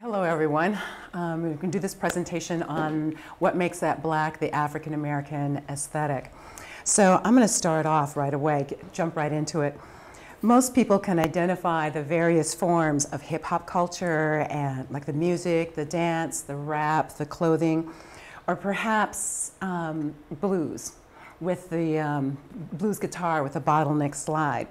Hello everyone. We're going to do this presentation on what makes that black, the African American aesthetic. So I'm going to start off right away, jump right into it. Most people can identify the various forms of hip-hop culture, and like the music, the dance, the rap, the clothing, or perhaps blues with the blues guitar with a bottleneck slide.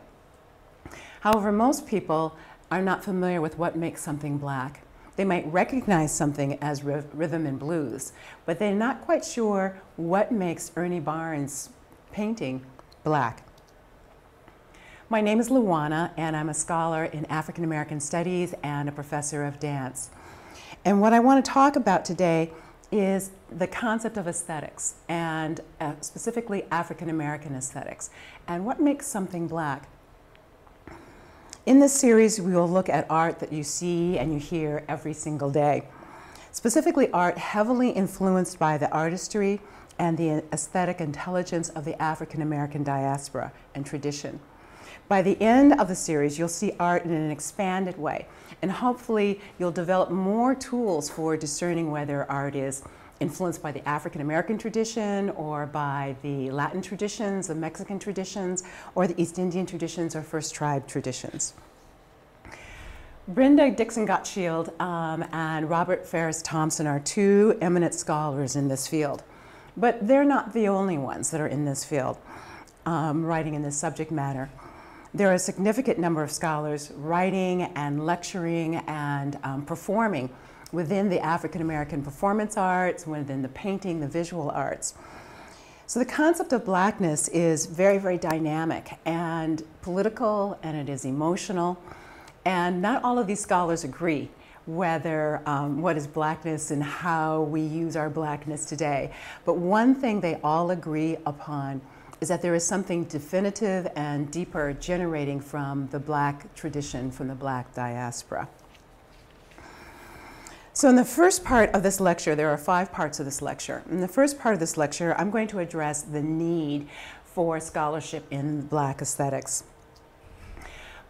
However, most people are not familiar with what makes something black. They might recognize something as rhythm and blues, but they're not quite sure what makes Ernie Barnes' painting black. My name is Luana, and I'm a scholar in African American Studies and a professor of dance. And what I want to talk about today is the concept of aesthetics, and specifically African American aesthetics, and what makes something black. In this series, we will look at art that you see and you hear every single day. Specifically, art heavily influenced by the artistry and the aesthetic intelligence of the African American diaspora and tradition. By the end of the series, you'll see art in an expanded way, and hopefully you'll develop more tools for discerning whether art is influenced by the African American tradition or by the Latin traditions, the Mexican traditions, or the East Indian traditions or First Tribe traditions. Brenda Dixon Gottschalk and Robert Ferris Thompson are two eminent scholars in this field, but they're not the only ones that are in this field writing in this subject matter. There are a significant number of scholars writing and lecturing and performing within the African American performance arts, within the painting, the visual arts. So the concept of blackness is very, very dynamic and political, and it is emotional. And not all of these scholars agree whether what is blackness and how we use our blackness today. But one thing they all agree upon is that there is something definitive and deeper generating from the black tradition, from the black diaspora. So in the first part of this lecture, there are 5 parts of this lecture. In the first part of this lecture, I'm going to address the need for scholarship in black aesthetics.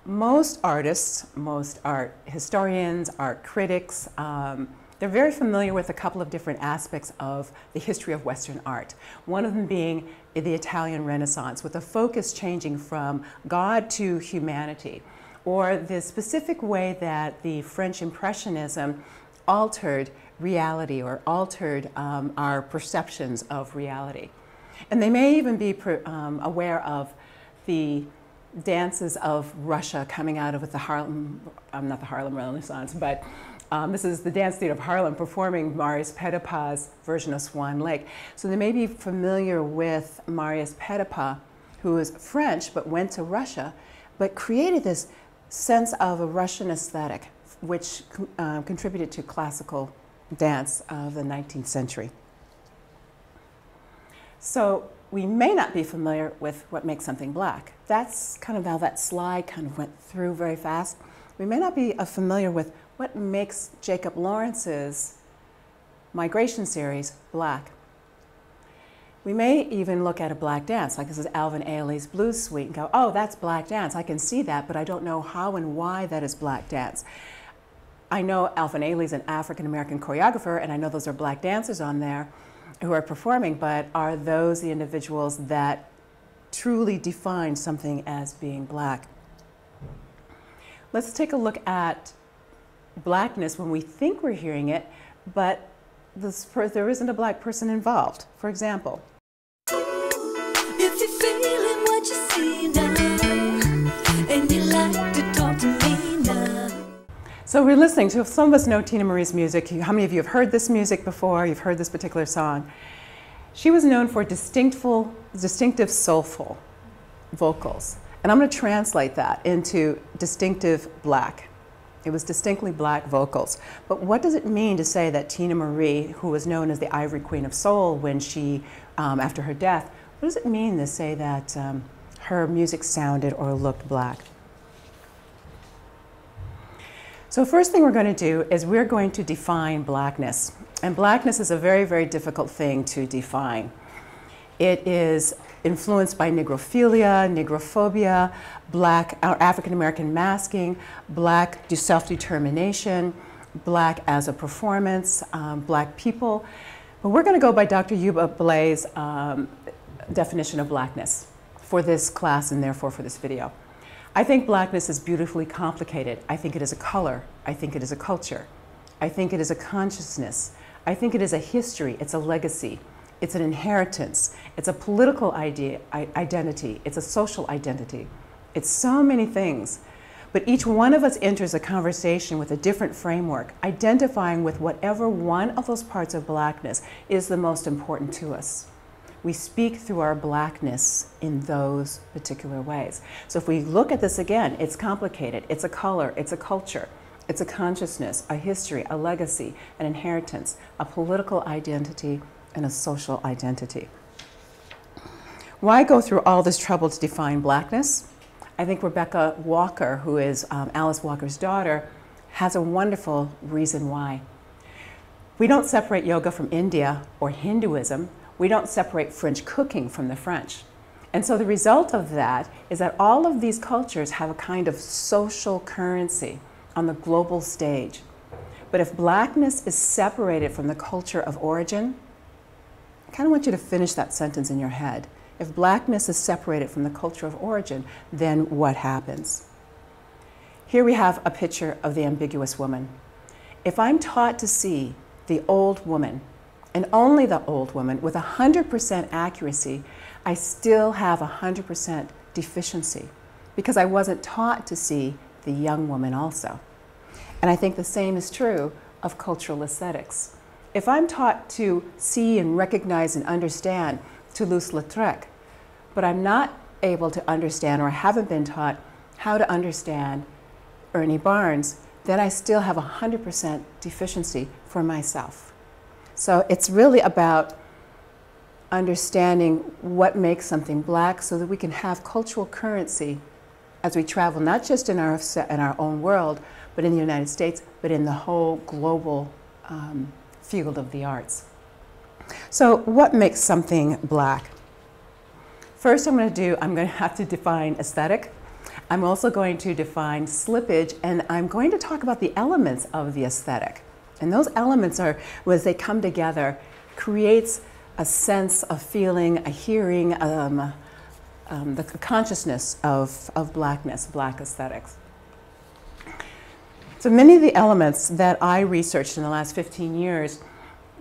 Most artists, most art historians, art critics, they're very familiar with a couple of different aspects of the history of Western art. One of them being the Italian Renaissance, with the focus changing from God to humanity, or the specific way that the French Impressionism altered reality or altered our perceptions of reality. And they may even be aware of the dances of Russia coming out of the Harlem, not the Harlem Renaissance, but this is the Dance Theater of Harlem performing Marius Petipa's version of Swan Lake. So they may be familiar with Marius Petipa, who is French but went to Russia, but created this sense of a Russian aesthetic, which contributed to classical dance of the 19th century. So we may not be familiar with what makes something black. That's kind of how that slide kind of went through very fast. We may not be familiar with what makes Jacob Lawrence's Migration series black. We may even look at a black dance, like this is Alvin Ailey's Blues Suite, and go, oh, that's black dance. I can see that, but I don't know how and why that is black dance. I know Alvin Ailey's an African American choreographer, and I know those are black dancers on there who are performing, but are those the individuals that truly define something as being black? Let's take a look at blackness when we think we're hearing it, but there isn't a black person involved. For example, if you're feeling what you see now, and you like to talk to me now. So we're listening to, some of us know Tina Marie's music. How many of you have heard this music before? You've heard this particular song. She was known for distinctive soulful vocals. And I'm going to translate that into distinctive black. It was distinctly black vocals. But what does it mean to say that Tina Marie, who was known as the Ivory Queen of Soul when she, after her death, what does it mean to say that her music sounded or looked black? So first thing we're going to do is we're going to define blackness. And blackness is a very, very difficult thing to define. It is influenced by negrophilia, negrophobia, black, African American masking, black self-determination, Black as a performance, Black people. But we're going to go by Dr. Yuba Blay's definition of Blackness for this class and therefore for this video. I think Blackness is beautifully complicated. I think it is a color. I think it is a culture. I think it is a consciousness. I think it is a history. It's a legacy. It's an inheritance. It's a political identity. It's a social identity. It's so many things. But each one of us enters a conversation with a different framework, identifying with whatever one of those parts of Blackness is the most important to us. We speak through our Blackness in those particular ways. So if we look at this again, it's complicated. It's a color, it's a culture, it's a consciousness, a history, a legacy, an inheritance, a political identity, and a social identity. Why go through all this trouble to define Blackness? I think Rebecca Walker, who is Alice Walker's daughter, has a wonderful reason why. We don't separate yoga from India or Hinduism. We don't separate French cooking from the French. And so the result of that is that all of these cultures have a kind of social currency on the global stage. But if Blackness is separated from the culture of origin, I kind of want you to finish that sentence in your head. If Blackness is separated from the culture of origin, then what happens? Here we have a picture of the ambiguous woman. If I'm taught to see the old woman, and only the old woman, with 100% accuracy, I still have 100% deficiency because I wasn't taught to see the young woman also. And I think the same is true of cultural aesthetics. If I'm taught to see and recognize and understand Toulouse-Lautrec, but I'm not able to understand or haven't been taught how to understand Ernie Barnes, then I still have 100% deficiency for myself. So it's really about understanding what makes something Black so that we can have cultural currency as we travel, not just in our own world, but in the United States, but in the whole global field of the arts. So what makes something Black? First I'm going to have to define aesthetic. I'm also going to define slippage, and I'm going to talk about the elements of the aesthetic. And those elements are, as they come together, creates a sense of feeling, a hearing, the consciousness of Blackness, Black aesthetics. So many of the elements that I researched in the last 15 years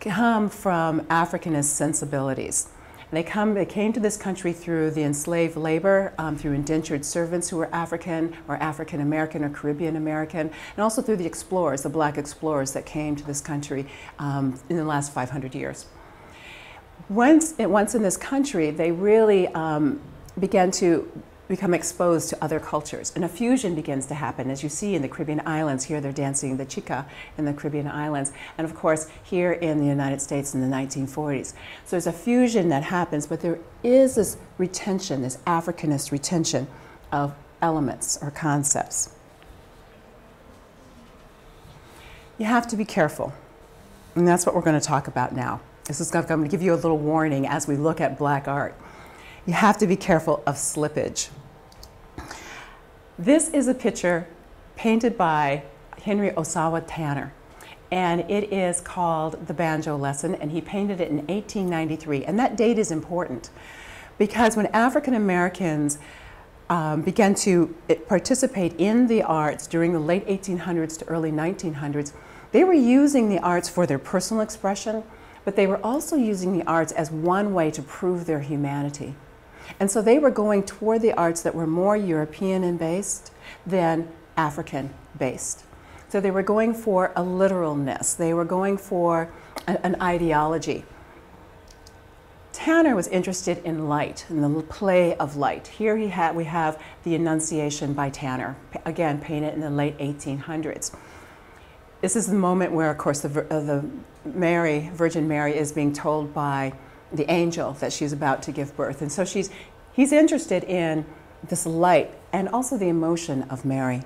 come from Africanist sensibilities. They came to this country through the enslaved labor, through indentured servants who were African or African American or Caribbean American, and also through the explorers, the Black explorers that came to this country in the last 500 years. Once in this country, they really began to become exposed to other cultures, and a fusion begins to happen. As you see in the Caribbean islands, here they're dancing the chica in the Caribbean islands, and of course here in the United States in the 1940s. So there's a fusion that happens, but there is this retention, this Africanist retention of elements or concepts. You have to be careful, and that's what we're going to talk about now. I'm going to give you a little warning as we look at Black art. You have to be careful of slippage. This is a picture painted by Henry Osawa Tanner, and it is called The Banjo Lesson, and he painted it in 1893. And that date is important because when African Americans began to participate in the arts during the late 1800s to early 1900s, they were using the arts for their personal expression, but they were also using the arts as one way to prove their humanity. And so they were going toward the arts that were more European-based than African-based. So they were going for a literalness. They were going for an ideology. Tanner was interested in light, in the play of light. Here we have the Annunciation by Tanner, again painted in the late 1800s. This is the moment where, of course, the Virgin Mary is being told by the angel that she's about to give birth. And so he's interested in this light and also the emotion of Mary.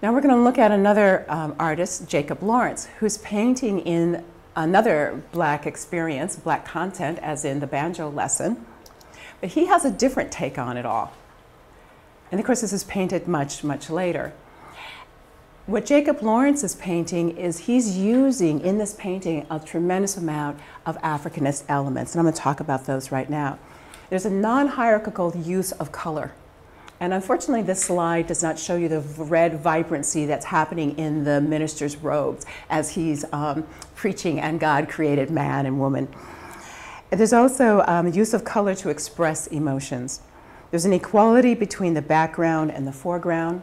Now we're going to look at another artist, Jacob Lawrence, who's painting in another Black experience, Black content, as in The Banjo Lesson. But he has a different take on it all. And of course, this is painted much, much later. What Jacob Lawrence is painting is he's using in this painting a tremendous amount of Africanist elements, and I'm going to talk about those right now. There's a non-hierarchical use of color. And unfortunately, this slide does not show you the red vibrancy that's happening in the minister's robes as he's preaching, and God created man and woman. There's also use of color to express emotions. There's an equality between the background and the foreground.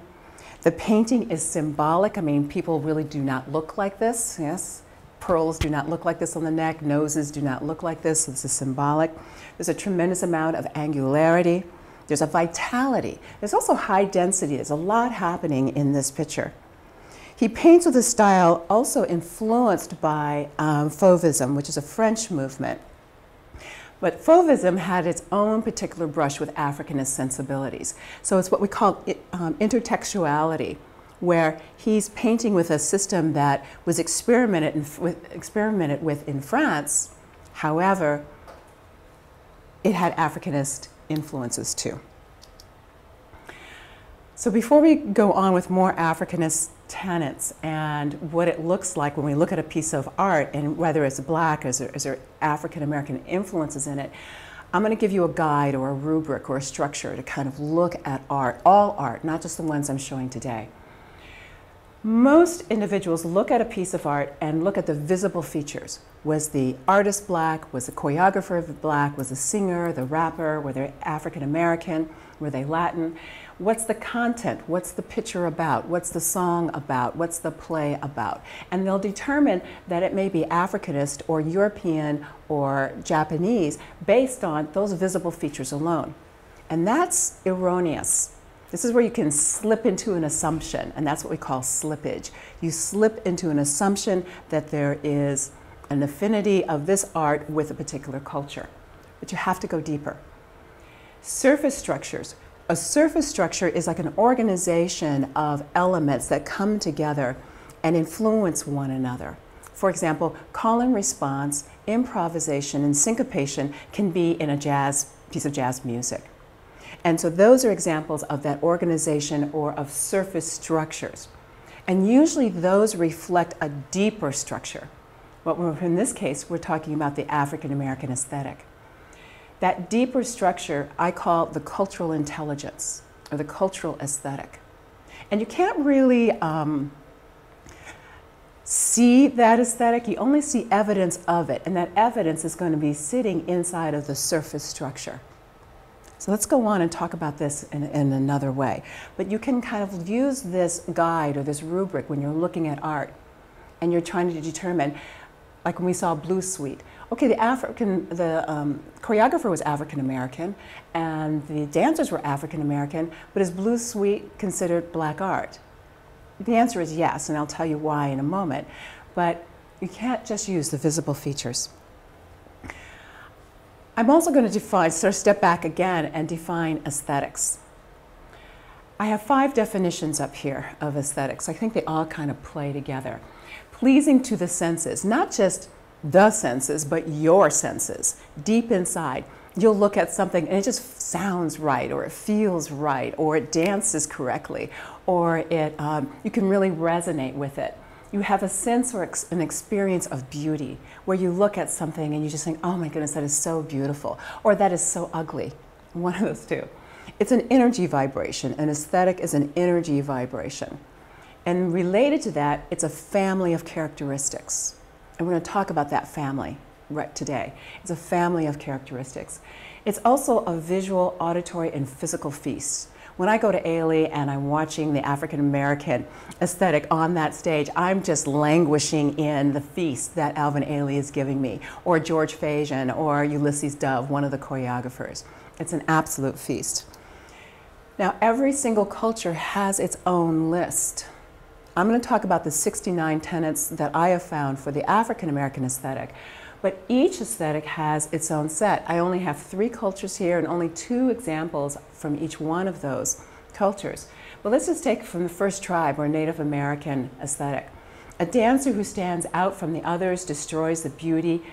The painting is symbolic. I mean, people really do not look like this, yes? Pearls do not look like this on the neck. Noses do not look like this. This is symbolic. There's a tremendous amount of angularity. There's a vitality. There's also high density. There's a lot happening in this picture. He paints with a style also influenced by Fauvism, which is a French movement. But Fauvism had its own particular brush with Africanist sensibilities. So it's what we call intertextuality, where he's painting with a system that was experimented with in France. However, it had Africanist influences too. So before we go on with more Africanist tenets and what it looks like when we look at a piece of art, and whether it's black or is there African American influences in it, I'm going to give you a guide or a rubric or a structure to kind of look at art, all art, not just the ones I'm showing today. Most individuals look at a piece of art and look at the visible features. Was the artist black? Was the choreographer black? Was the singer, the rapper? Were they African American? Were they Latin? What's the content? What's the picture about? What's the song about? What's the play about? And they'll determine that it may be Africanist or European or Japanese based on those visible features alone. And that's erroneous. This is where you can slip into an assumption, and that's what we call slippage. You slip into an assumption that there is an affinity of this art with a particular culture, but you have to go deeper. Surface structures. A surface structure is like an organization of elements that come together and influence one another. For example, call and response, improvisation, and syncopation can be in a piece of jazz music. And so those are examples of that organization or of surface structures. And usually those reflect a deeper structure. But in this case, we're talking about the African American aesthetic. That deeper structure I call the cultural intelligence or the cultural aesthetic. And you can't really see that aesthetic, you only see evidence of it, and that evidence is going to be sitting inside of the surface structure. So let's go on and talk about this in another way. But you can kind of use this guide or this rubric when you're looking at art and you're trying to determine, like when we saw Blue Suite. Okay, the choreographer was African American and the dancers were African American, but is Blue Suite considered black art? The answer is yes, and I'll tell you why in a moment. But you can't just use the visible features. I'm also going to step back again and define aesthetics. I have 5 definitions up here of aesthetics. I think they all kind of play together. Pleasing to the senses, not just the senses, but your senses, deep inside. You'll look at something and it just sounds right, or it feels right, or it dances correctly, or you can really resonate with it. You have a sense or an experience of beauty where you look at something and you just think, oh my goodness, that is so beautiful, or that is so ugly. One of those two. It's an energy vibration. An aesthetic is an energy vibration. And related to that, it's a family of characteristics. And we're going to talk about that family right today. It's a family of characteristics. It's also a visual, auditory, and physical feast. When I go to Ailey and I'm watching the African American aesthetic on that stage, I'm just languishing in the feast that Alvin Ailey is giving me, or George Fajan, or Ulysses Dove, one of the choreographers. It's an absolute feast. Now, every single culture has its own list. I'm going to talk about the 69 tenets that I have found for the African American aesthetic. But each aesthetic has its own set. I only have 3 cultures here and only 2 examples from each one of those cultures. But let's just take from the first tribe, or Native American aesthetic. A dancer who stands out from the others destroys the beauty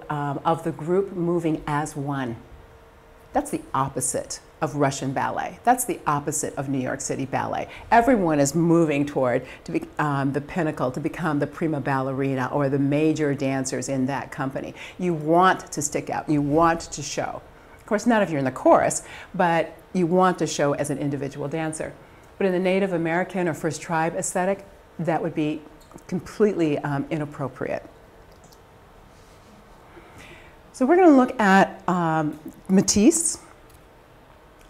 of the group moving as one. That's the opposite of Russian ballet. That's the opposite of New York City ballet. Everyone is moving toward the pinnacle, to become the prima ballerina or the major dancers in that company. You want to stick out. You want to show. Of course, not if you're in the chorus, but you want to show as an individual dancer. But in the Native American or First Tribe aesthetic, that would be completely inappropriate. So we're going to look at Matisse,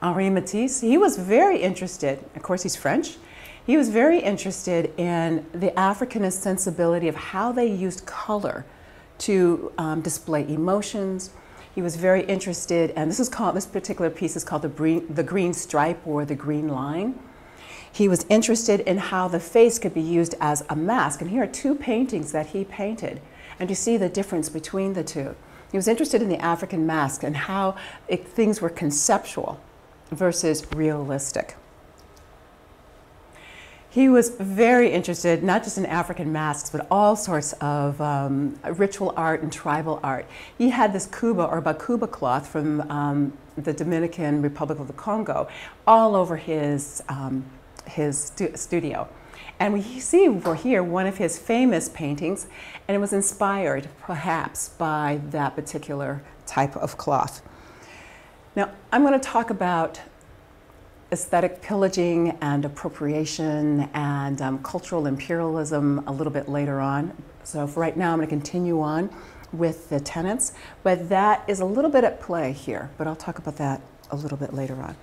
Henri Matisse. He was very interested, of course he's French, he was very interested in the Africanist sensibility of how they used color to display emotions. He was very interested, and this particular piece is called the green stripe or the green line. He was interested in how the face could be used as a mask, and here are two paintings that he painted, and you see the difference between the two. He was interested in the African mask and how things were conceptual versus realistic. He was very interested not just in African masks, but all sorts of ritual art and tribal art. He had this kuba or bakuba cloth from the Dominican Republic of the Congo all over his studio. And we see over here one of his famous paintings, and it was inspired perhaps by that particular type of cloth. Now, I'm going to talk about aesthetic pillaging and appropriation and cultural imperialism a little bit later on. So for right now, I'm going to continue on with the tenets, but that is a little bit at play here, but I'll talk about that a little bit later on.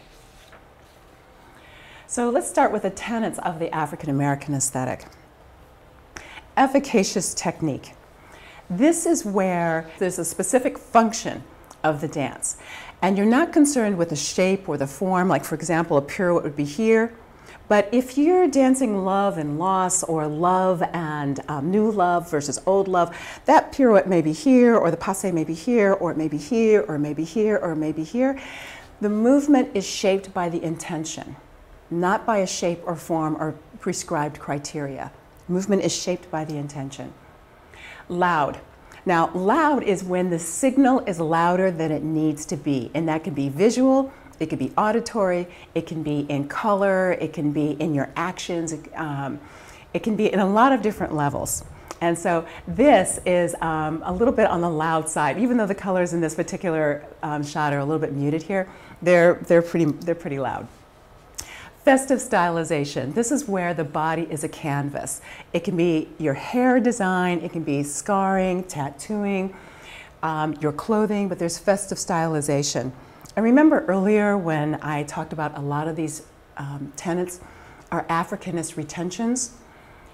So let's start with the tenets of the African American aesthetic. Efficacious technique. This is where there's a specific function of the dance. And you're not concerned with the shape or the form, like for example, a pirouette would be here. But if you're dancing love and loss, or love and new love versus old love, that pirouette may be here, or the passe may be here, or it may be here, or maybe here, or maybe here. The movement is shaped by the intention, not by a shape or form or prescribed criteria. Movement is shaped by the intention. Loud. Now, loud is when the signal is louder than it needs to be, and that can be visual, it can be auditory, it can be in color, it can be in your actions, it can be in a lot of different levels. And so this is a little bit on the loud side. Even though the colors in this particular shot are a little bit muted here, they're pretty loud. Festive stylization. This is where the body is a canvas. It can be your hair design, it can be scarring, tattooing, your clothing, but there's festive stylization. And remember earlier when I talked about a lot of these tenets are Africanist retentions?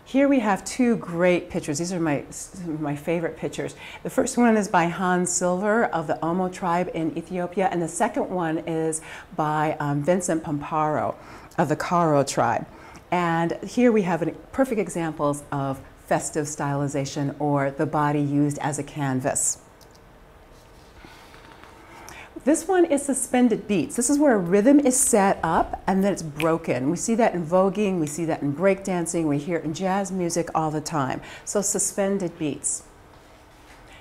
Here we have two great pictures. These are my favorite pictures. The first one is by Hans Silver of the Omo tribe in Ethiopia, and the second one is by Vincent Pamparo of the Karo tribe. And here we have perfect examples of festive stylization, or the body used as a canvas. This one is suspended beats. This is where a rhythm is set up and then it's broken. We see that in voguing, we see that in breakdancing, we hear it in jazz music all the time. So suspended beats.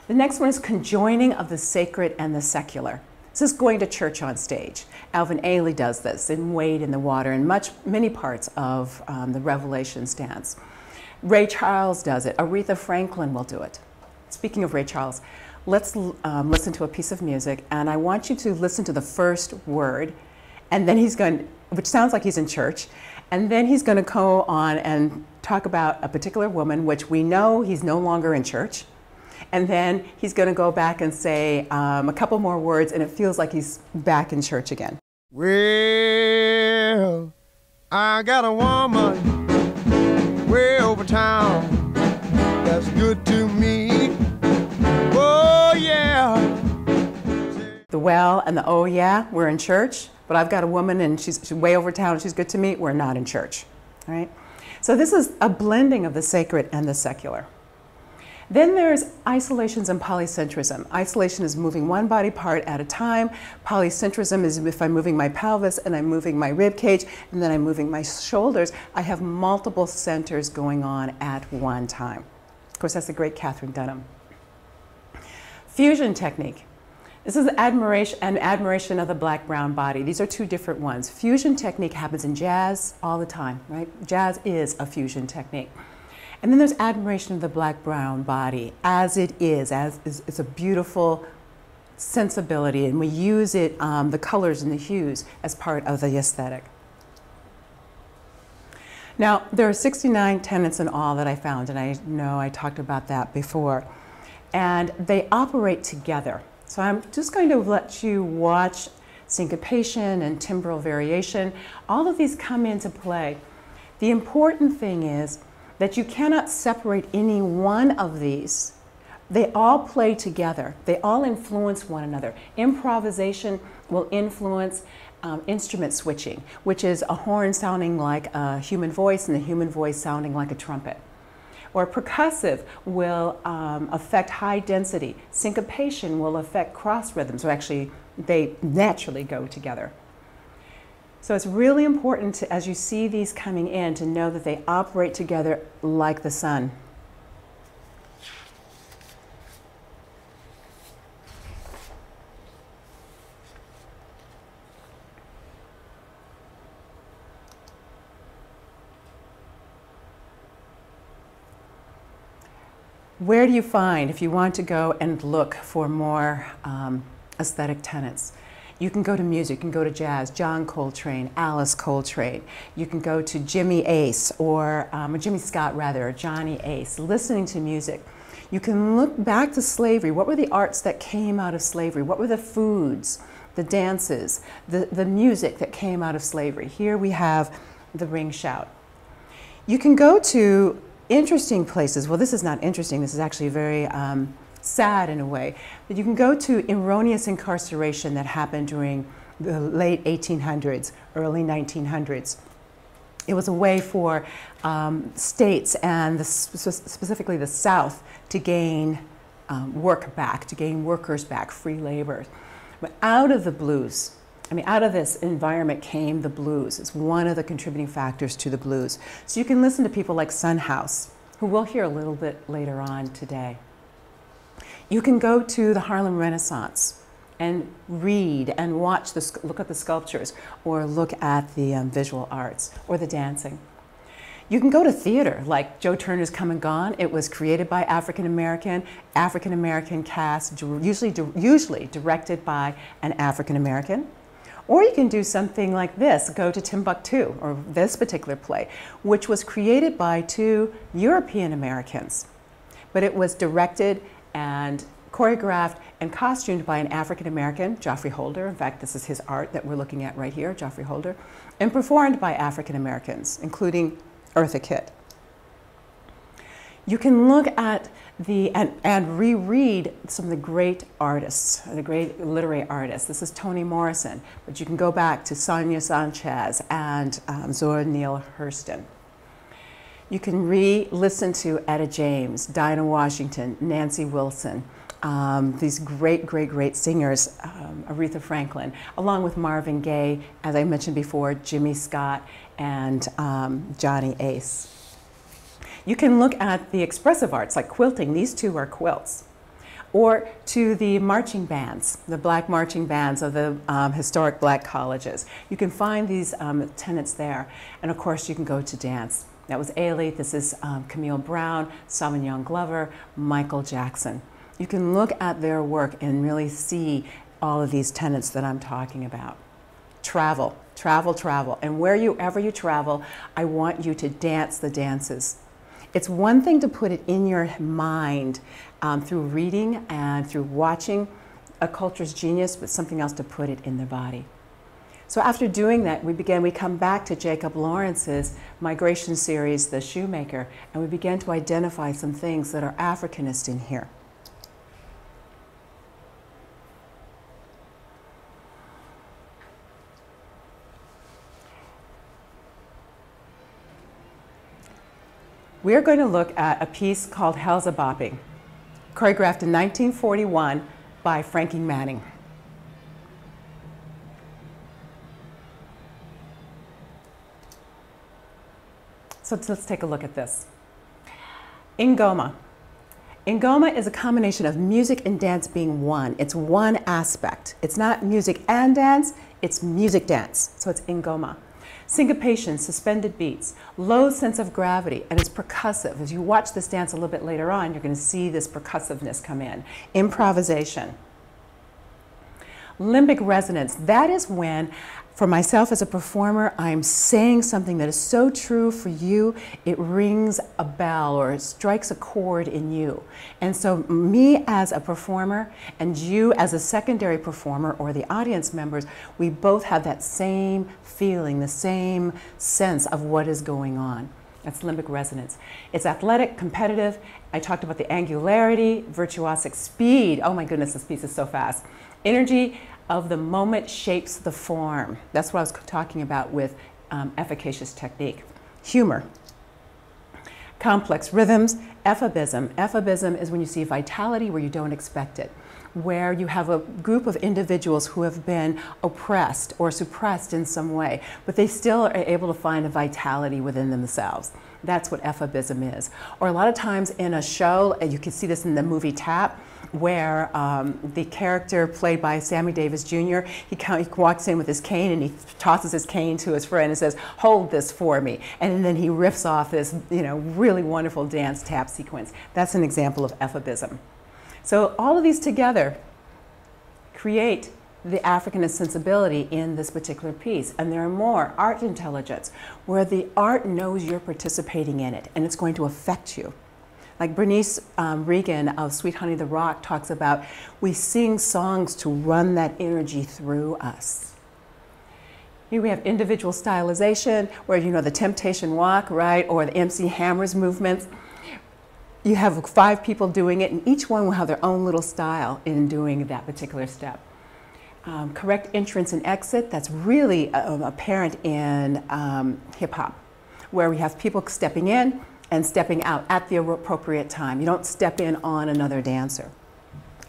The next one is conjoining of the sacred and the secular. This is going to church on stage. Alvin Ailey does this in Wade in the Water and many parts of the Revelations dance. Ray Charles does it. Aretha Franklin will do it. Speaking of Ray Charles, let's listen to a piece of music, and I want you to listen to the first word, and then which sounds like he's in church, and then he's going to go on and talk about a particular woman, which we know he's no longer in church. And then he's going to go back and say a couple more words, and it feels like he's back in church again. Well, I got a woman way over town that's good to me. Oh, yeah. The well and the oh, yeah, we're in church, but I've got a woman and she's way over town, she's good to me, we're not in church. All right? So this is a blending of the sacred and the secular. Then there's isolations and polycentrism. Isolation is moving one body part at a time. Polycentrism is if I'm moving my pelvis and I'm moving my rib cage and then I'm moving my shoulders. I have multiple centers going on at one time. Of course, that's the great Catherine Dunham. Fusion technique. This is admiration of the black-brown body. These are two different ones. Fusion technique happens in jazz all the time, right? Jazz is a fusion technique. And then there's admiration of the black-brown body as it is, it's a beautiful sensibility, and we use it, the colors and the hues, as part of the aesthetic. Now, there are 69 tenets in all that I found, and I know I talked about that before. And they operate together. So I'm just going to let you watch syncopation and timbral variation. All of these come into play. The important thing is that you cannot separate any one of these. They all play together. They all influence one another. Improvisation will influence instrument switching, which is a horn sounding like a human voice and a human voice sounding like a trumpet. Or percussive will affect high density. Syncopation will affect cross rhythms, or actually they naturally go together. So it's really important to, as you see these coming in, to know that they operate together like the sun. Where do you find, if you want to go and look for more aesthetic tenets? You can go to music, you can go to jazz, John Coltrane, Alice Coltrane. You can go to Jimmy Ace, or Jimmy Scott rather, or Johnny Ace, listening to music. You can look back to slavery. What were the arts that came out of slavery? What were the foods, the dances, the music that came out of slavery? Here we have the ring shout. You can go to interesting places. Well, this is not interesting. This is actually very sad in a way. But you can go to erroneous incarceration that happened during the late 1800s, early 1900s. It was a way for states and specifically the South to gain work back, to gain workers back, free labor. But out of the blues, out of this environment came the blues. It's one of the contributing factors to the blues. So you can listen to people like Son House, who we'll hear a little bit later on today. You can go to the Harlem Renaissance and read and watch, look at the sculptures, or look at the visual arts, or the dancing. You can go to theater, like Joe Turner's Come and Gone. It was created by African-American cast, usually directed by an African-American. Or you can do something like this, go to Timbuktu, or this particular play, which was created by two European Americans. But it was directed and choreographed and costumed by an African American, Joffrey Holder. In fact, this is his art that we're looking at right here, Joffrey Holder, and performed by African Americans, including Eartha Kitt. You can look at and reread some of the great artists, the great literary artists. This is Toni Morrison, but you can go back to Sonia Sanchez and Zora Neale Hurston. You can re-listen to Etta James, Dinah Washington, Nancy Wilson, these great singers, Aretha Franklin, along with Marvin Gaye, as I mentioned before, Jimmy Scott, and Johnny Ace. You can look at the expressive arts, like quilting. These two are quilts. Or to the marching bands, the black marching bands of the historic black colleges. You can find these tenets there. And of course, you can go to dance. That was Ailey. This is Camille Brown, Sauvignon Glover, Michael Jackson. You can look at their work and really see all of these tenets that I'm talking about. Travel, travel, travel. And wherever you travel, I want you to dance the dances. It's one thing to put it in your mind through reading and through watching a culture's genius, but something else to put it in their body. So after doing that, we come back to Jacob Lawrence's migration series, The Shoemaker, and we begin to identify some things that are Africanist in here. We're going to look at a piece called Hell's a Bopping, choreographed in 1941 by Frankie Manning. So let's take a look at this. Ngoma. Ngoma is a combination of music and dance being one. It's one aspect. It's not music and dance, it's music dance. So it's Ngoma. Syncopation, suspended beats, low sense of gravity, and it's percussive. As you watch this dance a little bit later on, you're going to see this percussiveness come in. Improvisation. Limbic resonance, that is when, for myself as a performer, I'm saying something that is so true for you, it rings a bell or it strikes a chord in you. And so me as a performer and you as a secondary performer or the audience members, we both have that same feeling, the same sense of what is going on. That's limbic resonance. It's athletic, competitive. I talked about the angularity, virtuosic speed. Oh my goodness, this piece is so fast. Energy of the moment shapes the form. That's what I was talking about with efficacious technique. Humor. Complex rhythms. Ephebism. Ephebism is when you see vitality where you don't expect it, where you have a group of individuals who have been oppressed or suppressed in some way, but they still are able to find a vitality within themselves. That's what ephebism is. Or a lot of times in a show, and you can see this in the movie Tap, where the character played by Sammy Davis Jr., he walks in with his cane and he tosses his cane to his friend and says, "Hold this for me." And then he riffs off this, really wonderful dance tap sequence. That's an example of ephebism. So all of these together create the Africanist sensibility in this particular piece. And there are more. Art intelligence, where the art knows you're participating in it and it's going to affect you. Like Bernice Regan of Sweet Honey the Rock talks about, we sing songs to run that energy through us. Here we have individual stylization, where the Temptation Walk, right, or the MC Hammer's movements. You have 5 people doing it, and each one will have their own little style in doing that particular step. Correct entrance and exit, that's really apparent in hip-hop, where we have people stepping in and stepping out at the appropriate time. You don't step in on another dancer.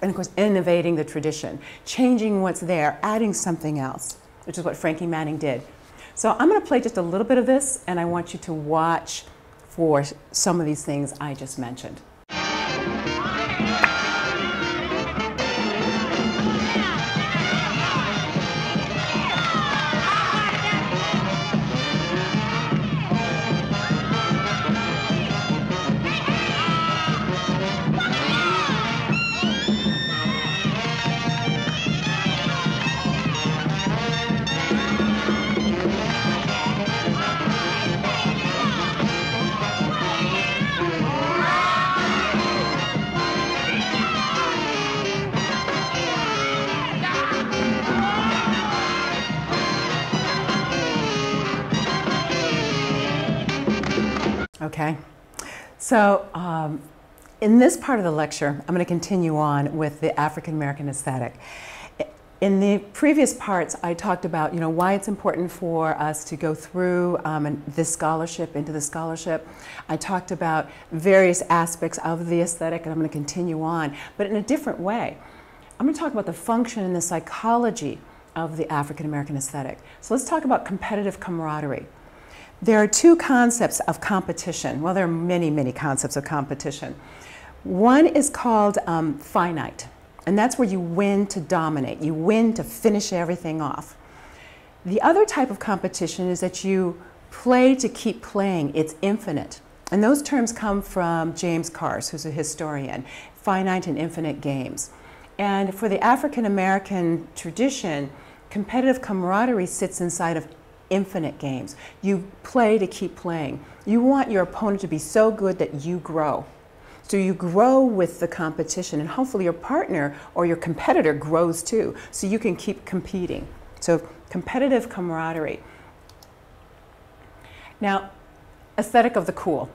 And of course, innovating the tradition, changing what's there, adding something else, which is what Frankie Manning did. So I'm gonna play just a little bit of this, and I want you to watch for some of these things I just mentioned. Okay, so in this part of the lecture, I'm going to continue on with the African American aesthetic. In the previous parts, I talked about why it's important for us to go through this scholarship, into the scholarship. I talked about various aspects of the aesthetic, and I'm going to continue on, but in a different way. I'm going to talk about the function and the psychology of the African American aesthetic. So let's talk about competitive camaraderie. There are 2 concepts of competition. Well, there are many, many concepts of competition. One is called finite, and that's where you win to dominate. You win to finish everything off. The other type of competition is that you play to keep playing. It's infinite. And those terms come from James Cars, who's a historian, finite and infinite games. And for the African American tradition, competitive camaraderie sits inside of infinite games. You play to keep playing. You want your opponent to be so good that you grow. So you grow with the competition, and hopefully your partner or your competitor grows too, so you can keep competing. So competitive camaraderie. Now, aesthetic of the cool.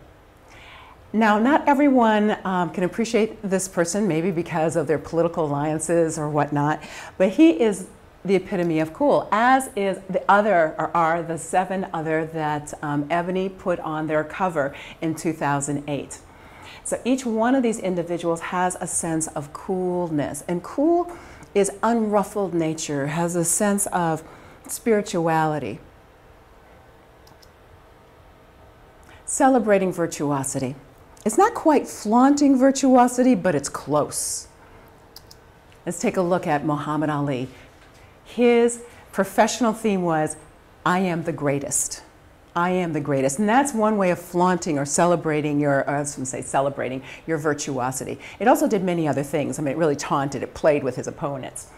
Now, not everyone can appreciate this person, maybe because of their political alliances or whatnot, but he is the epitome of cool, as is the other, or are the 7 other that Ebony put on their cover in 2008. So each one of these individuals has a sense of coolness, and cool is unruffled nature, has a sense of spirituality. Celebrating virtuosity. It's not quite flaunting virtuosity, but it's close. Let's take a look at Muhammad Ali. His professional theme was, I am the greatest. I am the greatest. And that's one way of flaunting or celebrating your, or I was going to say celebrating your virtuosity. It also did many other things. I mean, it really taunted, it played with his opponents.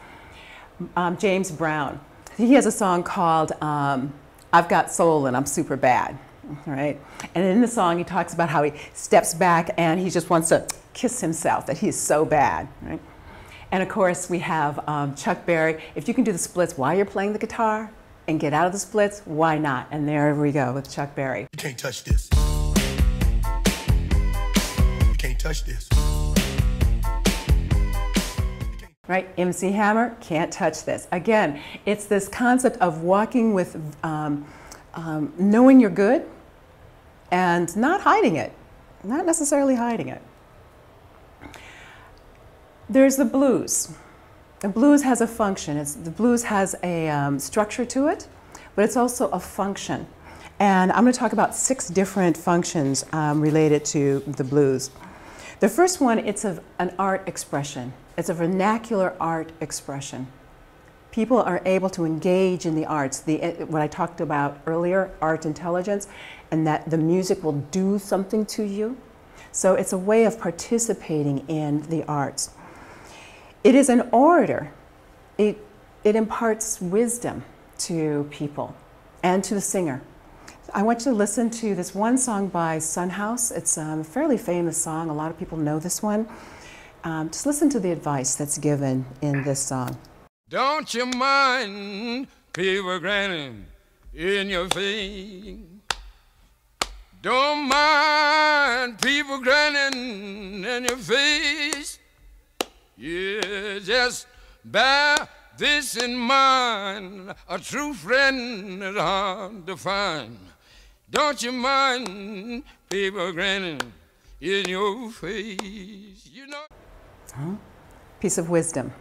James Brown, he has a song called I've Got Soul and I'm Super Bad. Right? And in the song, he talks about how he steps back and he just wants to kiss himself, that he is so bad. Right? And of course, we have Chuck Berry. If you can do the splits while you're playing the guitar and get out of the splits, why not? And there we go with Chuck Berry. You can't touch this. You can't touch this. Right? MC Hammer, can't touch this. Again, it's this concept of walking with knowing you're good and not hiding it, not necessarily hiding it. There's the blues. The blues has a function. The blues has a structure to it, but it's also a function. And I'm going to talk about 6 different functions related to the blues. The first one, it's an art expression. It's a vernacular art expression. People are able to engage in the arts, what I talked about earlier, art intelligence, and that the music will do something to you. So it's a way of participating in the arts. It is an orator. It imparts wisdom to people and to the singer. I want you to listen to this one song by Son House. It's a fairly famous song. A lot of people know this one. Just listen to the advice that's given in this song. Don't you mind people grinning in your face? Don't mind people grinning in your face. Yeah, just bear this in mind. A true friend is hard to find. Don't you mind people grinning in your face? You know. Piece of wisdom.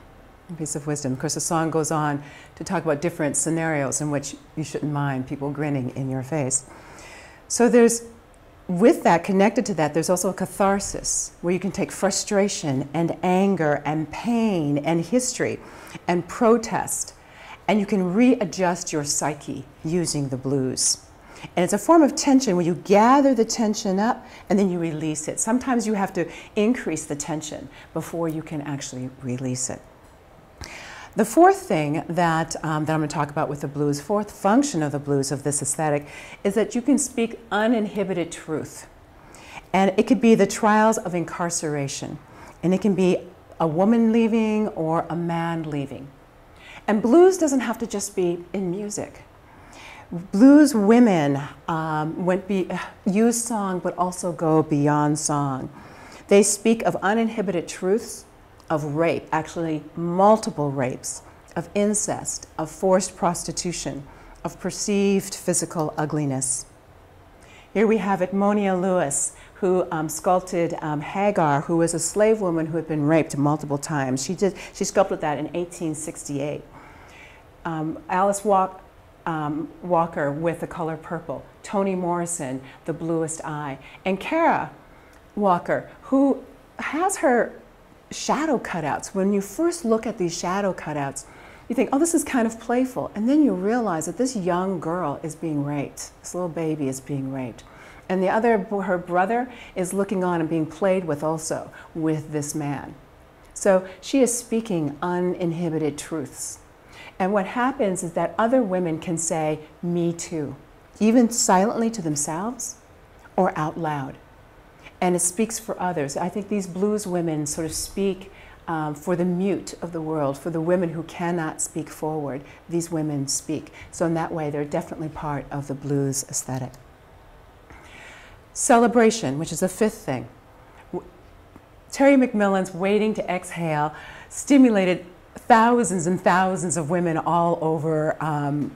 A piece of wisdom. Of course, the song goes on to talk about different scenarios in which you shouldn't mind people grinning in your face. So there's, with that, connected to that, there's also a catharsis where you can take frustration and anger and pain and history and protest, and you can readjust your psyche using the blues. And it's a form of tension where you gather the tension up and then you release it. Sometimes you have to increase the tension before you can actually release it. The fourth thing that I'm going to talk about with the blues, fourth function of the blues, of this aesthetic, is that you can speak uninhibited truth. And it could be the trials of incarceration. And it can be a woman leaving or a man leaving. And blues doesn't have to just be in music. Blues women use song, but also go beyond song. They speak of uninhibited truths, of rape, actually multiple rapes, of incest, of forced prostitution, of perceived physical ugliness. Here we have Edmonia Lewis, who sculpted Hagar, who was a slave woman who had been raped multiple times. She sculpted that in 1868. Alice Walker with The Color Purple, Toni Morrison, The Bluest Eye, and Kara Walker, who has her shadow cutouts. When you first look at these shadow cutouts, you think, oh, this is kind of playful. And then you realize that this young girl is being raped. This little baby is being raped. And her brother is looking on and being played with also with this man. So she is speaking uninhibited truths. And what happens is that other women can say, me too, even silently to themselves or out loud. And it speaks for others. I think these blues women sort of speak for the mute of the world, for the women who cannot speak forward. These women speak. So in that way, they're definitely part of the blues aesthetic. Celebration, which is the fifth thing. Terry McMillan's Waiting to Exhale stimulated thousands and thousands of women all over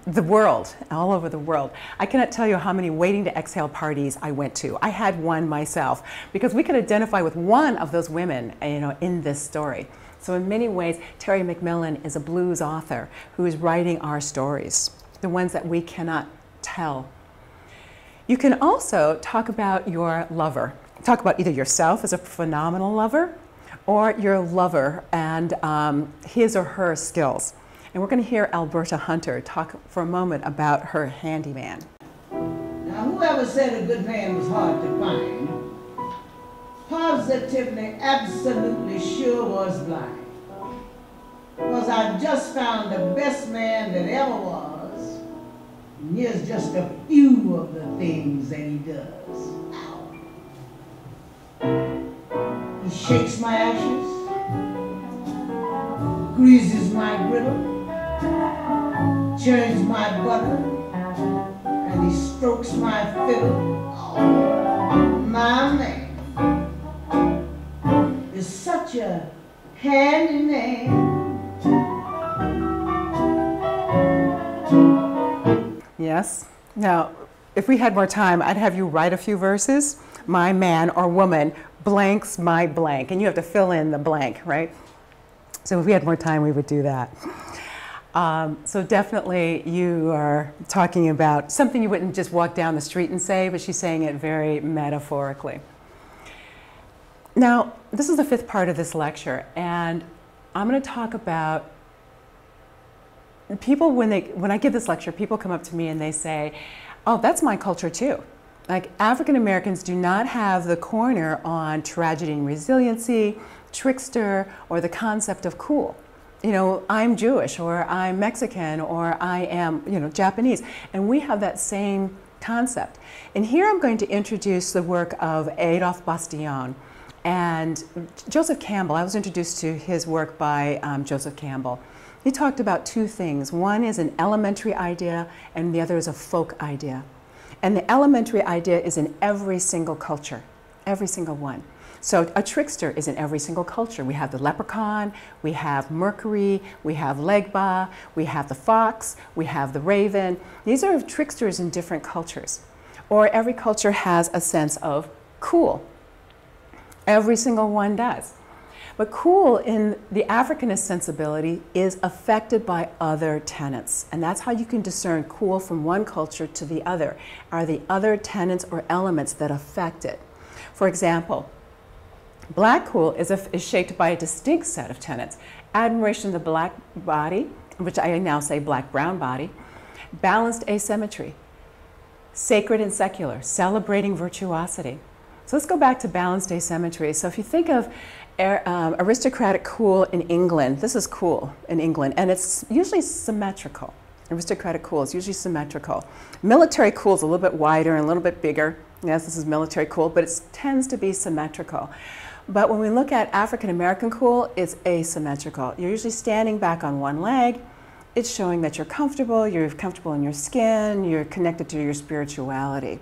the world, all over the world. I cannot tell you how many Waiting to Exhale parties I went to. I had one myself because we could identify with one of those women, in this story. So in many ways, Terry McMillan is a blues author who is writing our stories, the ones that we cannot tell. You can also talk about your lover talk about either yourself as a phenomenal lover or your lover and his or her skills. And we're going to hear Alberta Hunter talk for a moment about her handyman. Now, whoever said a good man was hard to find, positively, absolutely sure was blind. Because I just found the best man that ever was, and here's just a few of the things that he does. Ow. He shakes my ashes, greases my griddle, churns my butter, and he strokes my fiddle. Oh, my man is such a handy man. Yes. Now, if we had more time, I'd have you write a few verses. My man or woman blanks my blank, and you have to fill in the blank, right? So if we had more time, we would do that. So definitely you are talking about something you wouldn't just walk down the street and say, but she's saying it very metaphorically. Now, this is the fifth part of this lecture, and I'm going to talk about people, when I give this lecture, people come up to me and they say, oh, that's my culture too. Like, African Americans do not have the corner on tragedy and resiliency, trickster, or the concept of cool. You know, I'm Jewish, or I'm Mexican, or I am, you know, Japanese, and we have that same concept. And here I'm going to introduce the work of Adolphe Bastillon and Joseph Campbell. I was introduced to his work by Joseph Campbell. He talked about two things. One is an elementary idea, and the other is a folk idea. And the elementary idea is in every single culture, every single one. So a trickster is in every single culture. We have the leprechaun, we have Mercury, we have Legba, we have the fox, we have the raven. These are tricksters in different cultures. Or every culture has a sense of cool. Every single one does. But cool in the Africanist sensibility is affected by other tenets. And that's how you can discern cool from one culture to the other, are the other tenets or elements that affect it. For example, black cool is shaped by a distinct set of tenets. Admiration of the black body, which I now say black-brown body, balanced asymmetry, sacred and secular, celebrating virtuosity. So let's go back to balanced asymmetry. So if you think of aristocratic cool in England, this is cool in England, and it's usually symmetrical. Aristocratic cool is usually symmetrical. Military cool is a little bit wider and a little bit bigger. Yes, this is military cool, but it tends to be symmetrical. But when we look at African American cool, it's asymmetrical. You're usually standing back on one leg. It's showing that you're comfortable in your skin, you're connected to your spirituality.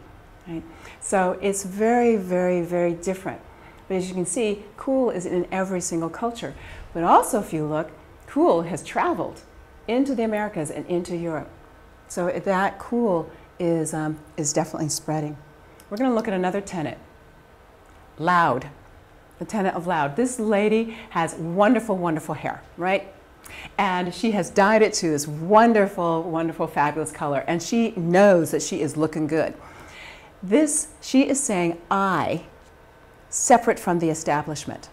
Right? So it's very, very, very different. But as you can see, cool is in every single culture. But also, if you look, cool has traveled into the Americas and into Europe. So that cool is definitely spreading. We're going to look at another tenet, loud, the tenet of loud. This lady has wonderful, wonderful hair, right? And she has dyed it to this wonderful, wonderful, fabulous color. And she knows that she is looking good. She is saying, I, separate from the establishment.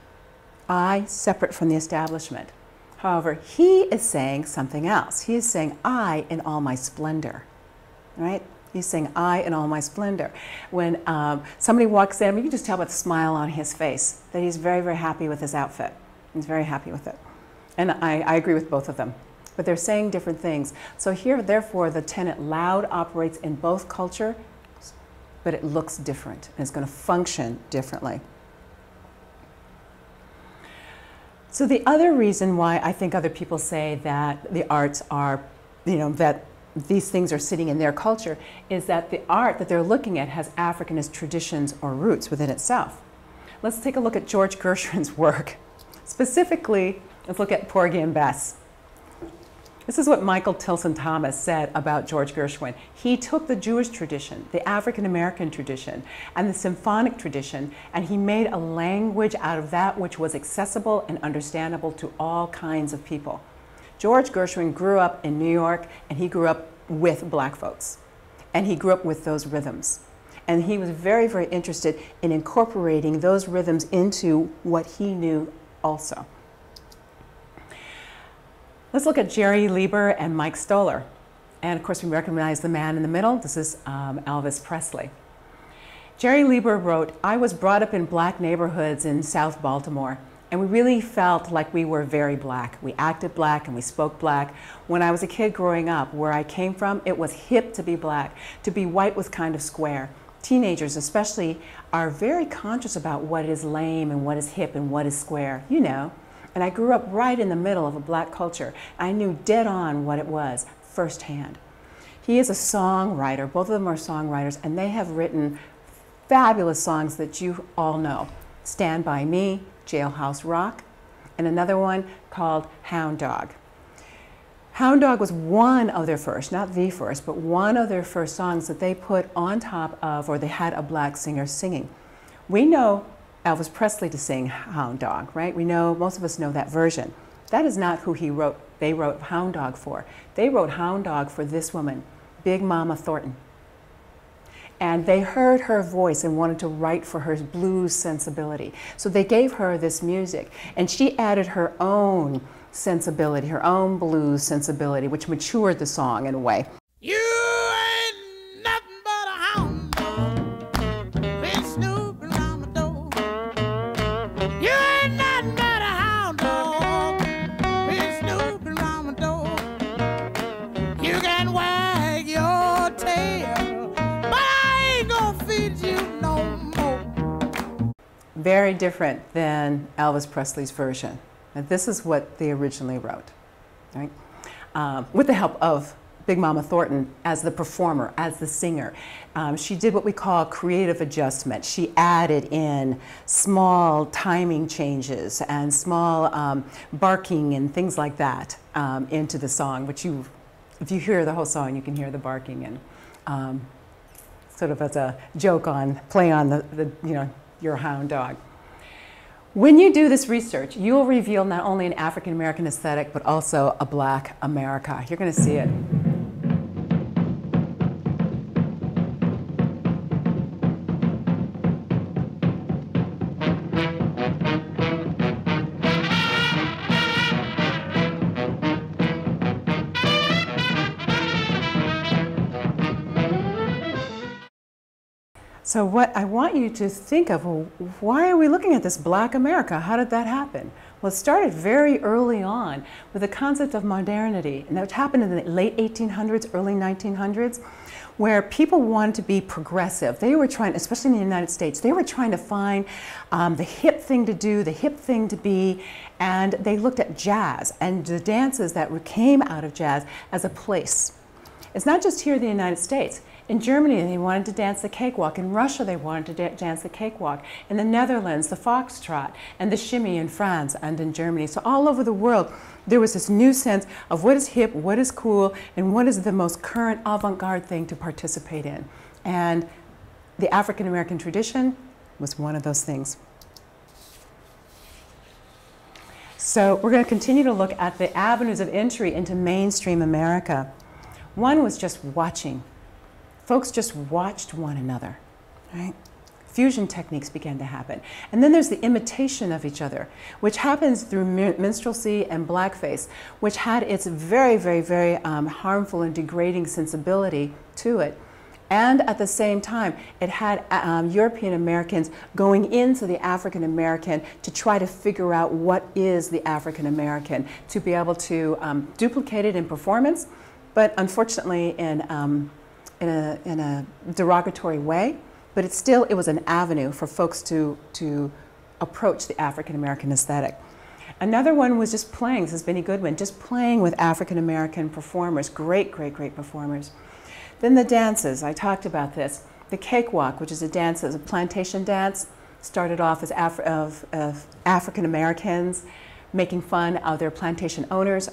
I, separate from the establishment. However, he is saying something else. He is saying, I in all my splendor, right? He's saying, I in all my splendor. When somebody walks in, you can just tell by the smile on his face that he's very, very happy with his outfit. He's very happy with it. And I agree with both of them. But they're saying different things. So here, therefore, the tenet loud operates in both culture, but it looks different, and it's going to function differently. So the other reason why I think other people say that the arts are, that these things are sitting in their culture is that the art that they're looking at has Africanist traditions or roots within itself. Let's take a look at George Gershwin's work. Specifically, let's look at Porgy and Bess. This is what Michael Tilson Thomas said about George Gershwin. He took the Jewish tradition, the African American tradition, and the symphonic tradition, and he made a language out of that which was accessible and understandable to all kinds of people. George Gershwin grew up in New York, and he grew up with black folks, and he grew up with those rhythms. And he was very, very interested in incorporating those rhythms into what he knew also. Let's look at Jerry Leiber and Mike Stoller. And of course, we recognize the man in the middle. This is Elvis Presley. Jerry Leiber wrote, "I was brought up in black neighborhoods in South Baltimore, and we really felt like we were very black. We acted black and we spoke black. When I was a kid growing up, where I came from, it was hip to be black. To be white was kind of square. Teenagers especially are very conscious about what is lame and what is hip and what is square, you know. And I grew up right in the middle of a black culture. I knew dead on what it was firsthand." He is a songwriter. Both of them are songwriters, and they have written fabulous songs that you all know. "Stand By Me," "Jailhouse Rock," and another one called "Hound Dog." "Hound Dog" was one of their first, not the first, but one of their first songs that they put on top of, or they had a black singer singing. We know Elvis Presley to sing "Hound Dog," right? We know, most of us know that version. That is not who they wrote "Hound Dog" for. They wrote "Hound Dog" for this woman, Big Mama Thornton. And they heard her voice and wanted to write for her blues sensibility. So they gave her this music, and she added her own sensibility, her own blues sensibility, which matured the song in a way. You ain't nothing but a hound dog, been snooping around my door. You ain't nothing but a hound dog, been snooping around my door. You can wag your tail, but I ain't gonna feed you no more. Very different than Elvis Presley's version. And this is what they originally wrote, right? With the help of Big Mama Thornton as the performer, as the singer. She did what we call creative adjustment. She added in small timing changes and small barking and things like that into the song, which if you hear the whole song, you can hear the barking, and sort of as a joke on, play on the your hound dog. When you do this research, you'll reveal not only an African American aesthetic, but also a black America. You're going to see it. So what I want you to think of, well, why are we looking at this black America? How did that happen? Well, it started very early on with the concept of modernity, and that happened in the late 1800s, early 1900s, where people wanted to be progressive. They were trying, especially in the United States, they were trying to find the hip thing to do, the hip thing to be, and they looked at jazz and the dances that came out of jazz as a place. It's not just here in the United States. In Germany, they wanted to dance the cakewalk. In Russia, they wanted to dance the cakewalk. In the Netherlands, the foxtrot, and the shimmy in France and in Germany. So all over the world, there was this new sense of what is hip, what is cool, and what is the most current avant-garde thing to participate in. And the African American tradition was one of those things. So we're going to continue to look at the avenues of entry into mainstream America. One was just watching. Folks just watched one another, right? Fusion techniques began to happen. And then there's the imitation of each other, which happens through minstrelsy and blackface, which had its very, very, very harmful and degrading sensibility to it. And at the same time, it had European Americans going into the African American to try to figure out what is the African American, to be able to duplicate it in performance, but unfortunately in a derogatory way, but it was an avenue for folks to approach the African American aesthetic. Another one was just playing, this is Benny Goodwin, just playing with African American performers, great, great, great performers. Then the dances, I talked about this. The cakewalk, which is a dance, a plantation dance, started off as African Americans making fun of their plantation owners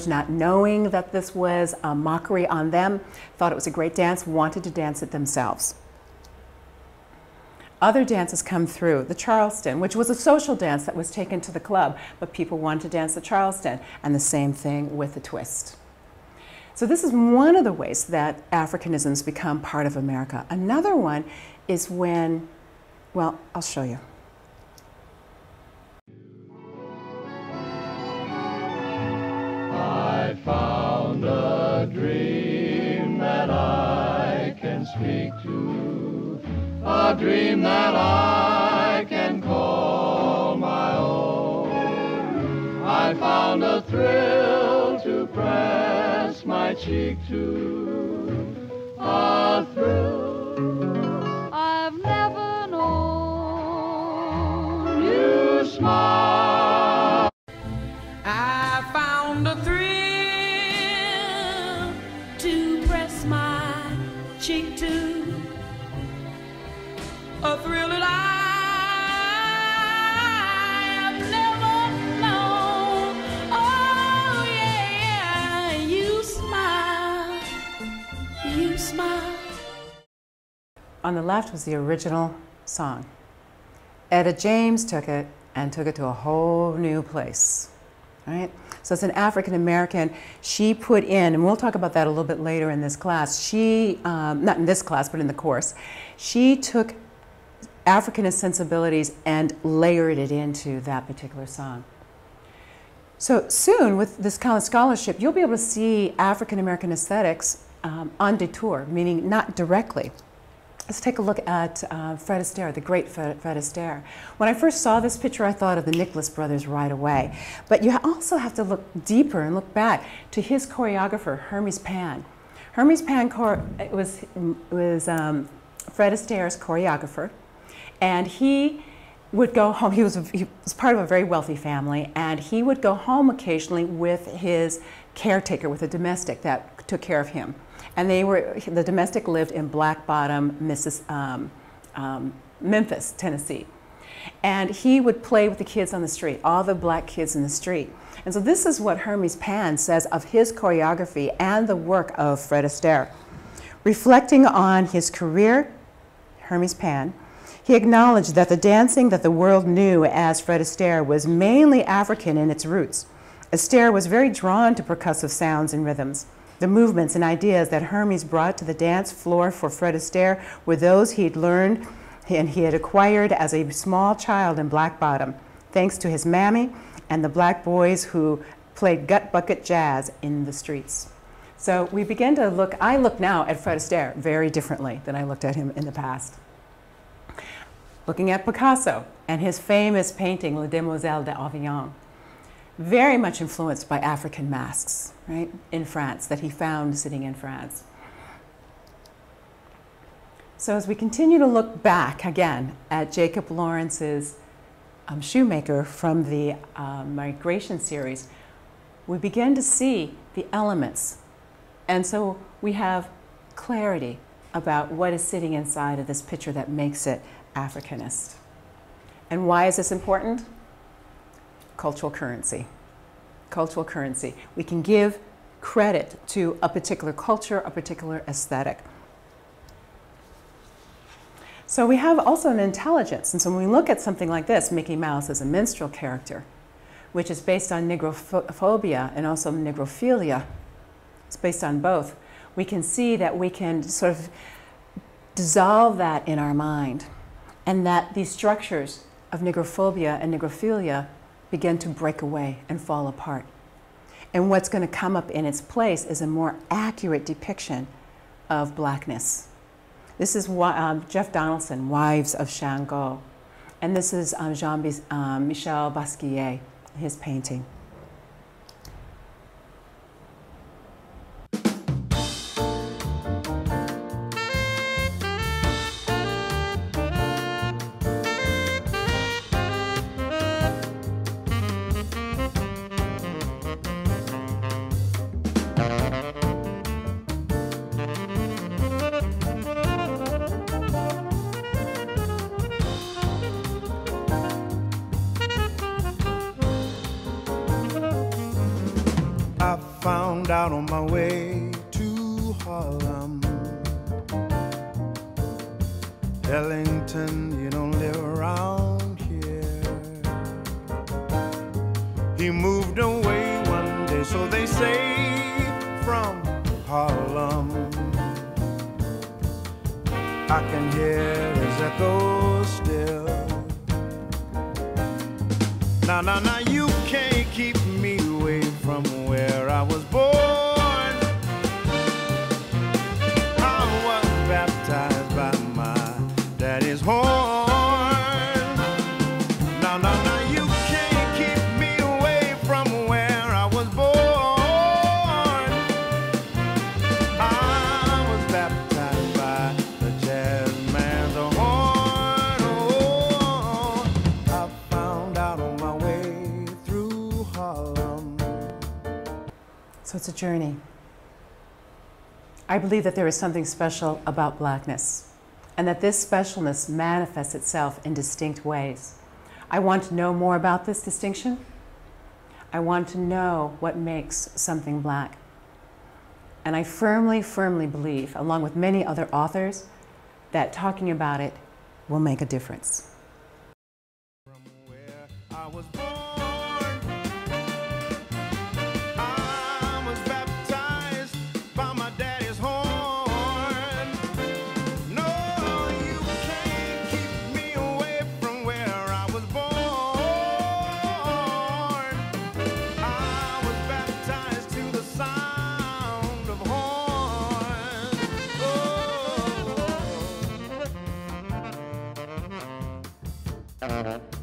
not knowing that this was a mockery on them, thought it was a great dance, wanted to dance it themselves. Other dances come through, the Charleston, which was a social dance that was taken to the club, but people wanted to dance the Charleston, and the same thing with the twist. So this is one of the ways that Africanisms become part of America. Another one is when, well, I'll show you. I found a dream that I can speak to, a dream that I can call my own. I found a thrill to press my cheek to, a thrill I've never known. You smile. I found a thrill to press my cheek to, a thrill that I have never known. Oh yeah, you smile, you smile. On the left was the original song. Etta James took it and took it to a whole new place. Right? So it's an African American. She put in, and we'll talk about that a little bit later in this class. She, not in this class, but in the course, she took Africanist sensibilities and layered it into that particular song. So soon, with this kind of scholarship, you'll be able to see African American aesthetics on detour, meaning not directly. Let's take a look at Fred Astaire, the great Fred Astaire. When I first saw this picture, I thought of the Nicholas brothers right away. But you also have to look deeper and look back to his choreographer, Hermes Pan. Hermes Pan was Fred Astaire's choreographer, and he would go home. He was part of a very wealthy family, and he would go home occasionally with his caretaker, with a domestic that took care of him. And the domestic lived in Black Bottom, Memphis, Tennessee. And he would play with the kids on the street, all the black kids in the street. And so this is what Hermes Pan says of his choreography and the work of Fred Astaire. Reflecting on his career, Hermes Pan, he acknowledged that the dancing that the world knew as Fred Astaire was mainly African in its roots. Astaire was very drawn to percussive sounds and rhythms. The movements and ideas that Hermes brought to the dance floor for Fred Astaire were those he'd learned and he had acquired as a small child in Black Bottom, thanks to his mammy and the black boys who played gut bucket jazz in the streets. So we begin to look, I look now at Fred Astaire very differently than I looked at him in the past. Looking at Picasso and his famous painting, La Demoiselle d'Avignon, very much influenced by African masks, right, in France, that he found sitting in France. So as we continue to look back again at Jacob Lawrence's Shoemaker from the Migration series, we begin to see the elements. And so we have clarity about what is sitting inside of this picture that makes it Africanist. And why is this important? Cultural currency. Cultural currency. We can give credit to a particular culture, a particular aesthetic. So we have also an intelligence. And so when we look at something like this, Mickey Mouse as a minstrel character, which is based on negrophobia and also negrophilia, it's based on both, we can see that we can sort of dissolve that in our mind, and that these structures of negrophobia and negrophilia begin to break away and fall apart. And what's going to come up in its place is a more accurate depiction of blackness. This is Jeff Donaldson, Wives of Shango. And this is Jean-Michel Basquiat, his painting. Out on my way to Harlem. Ellington, you don't live around here. He moved away one day, so they say, from Harlem. I can hear his echo still. Now, you can't keep me away from where I was born. I was baptized by my daddy's horn. Now, you can't keep me away from where I was born. I was baptized by the jazz man's horn. Oh, I found out on my way through Harlem. So it's a journey. I believe that there is something special about Blackness, and that this specialness manifests itself in distinct ways. I want to know more about this distinction. I want to know what makes something Black. And I firmly, firmly believe, along with many other authors, that talking about it will make a difference. From where I was born, I was baptized by my daddy's horn. No, you can't keep me away from where I was born. I was baptized to the sound of horn. Oh.